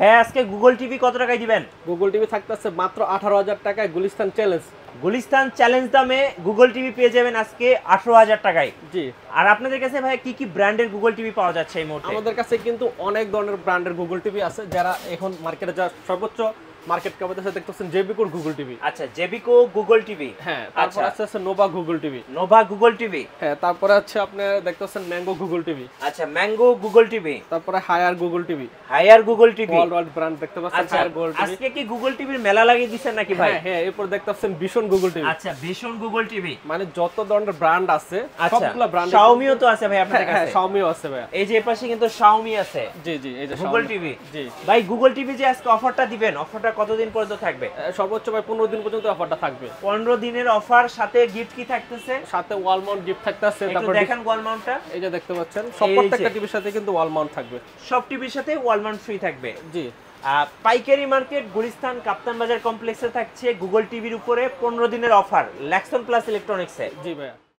ভাইয়া আজকে Google TV কত টাকায় দিবেন? গুগল টিভি থাকতেছে মাত্র 18,000 টাকায় গুলিস্তান চ্যালেঞ্জ। গুলিস্তান চ্যালেঞ্জ দামে গুগল টিভি পেয়ে যাবেন আজকে 18,000 টাকায়। জি। আর আপনাদের কাছে ভাই কি কি ব্র্যান্ডের গুগল টিভি পাওয়া যাচ্ছে এই মুহূর্তে? আমাদের কাছে কিন্তু অনেক ধরনের ব্র্যান্ডের গুগল টিভি আছে, যারা এখন মার্কেটে যা সর্বোচ্চ মার্কেট কাপাতে দেখতেছেন জেবিকোর গুগল টিভি। আচ্ছা, জেবিকো গুগল টিভি। হ্যাঁ, তারপর আছে Nova Google TV. Nova Google TV. হ্যাঁ, তারপরে আছে আপনি দেখতেছেন ম্যাঙ্গো গুগল টিভি। আচ্ছা, ম্যাঙ্গো গুগল টিভি। তারপরে Haier Google TV. Haier Google TV. World brand দেখতে পাচ্ছেন হায়ার গুগল টিভি। আজকে কি গুগল টিভির মেলা লাগিয়ে দিবেন নাকি ভাই? হ্যাঁ, এরপর দেখতেছেন ভিশন গুগল টিভি। আচ্ছা, ভিশন গুগল টিভি। মানে যত ধরনের ব্র্যান্ড আছে সবগুলা ব্র্যান্ড। শাওমিও তো আছে ভাই আপনাদের কাছে? হ্যাঁ, শাওমিও আছে ভাই। এই যে এপাশে কিন্তু শাওমি আছে। জি, এই যে গুগল টিভি। জি ভাই গুগল টিভি যে আজকে অফারটা দিবেন, অফারটা কতদিন পর্যন্ত থাকবে? সর্বোচ্চ ভাই 15 দিন পর্যন্ত অফারটা থাকবে। 15 দিনের অফার, সাথে গিফট কি থাকতেছে? সাথে ওয়াল মাউন্ট গিফট থাকতেছে। তারপর দেখেন ওয়াল মাউন্টটা, এই যে দেখতে পাচ্ছেন, সব প্রত্যেকটা টিভির সাথে কিন্তু ওয়াল মাউন্ট থাকবে। সব টিভির সাথে ওয়াল মাউন্ট ফ্রি থাকবে। জি। পাইকারি মার্কেট গুলিস্তান কাপ্তান বাজার কমপ্লেক্সে থাকছে গুগল টিভির উপরে 15 দিনের অফার ল্যাক্সন প্লাস ইলেকট্রনিক্সে। জি ভাইয়া।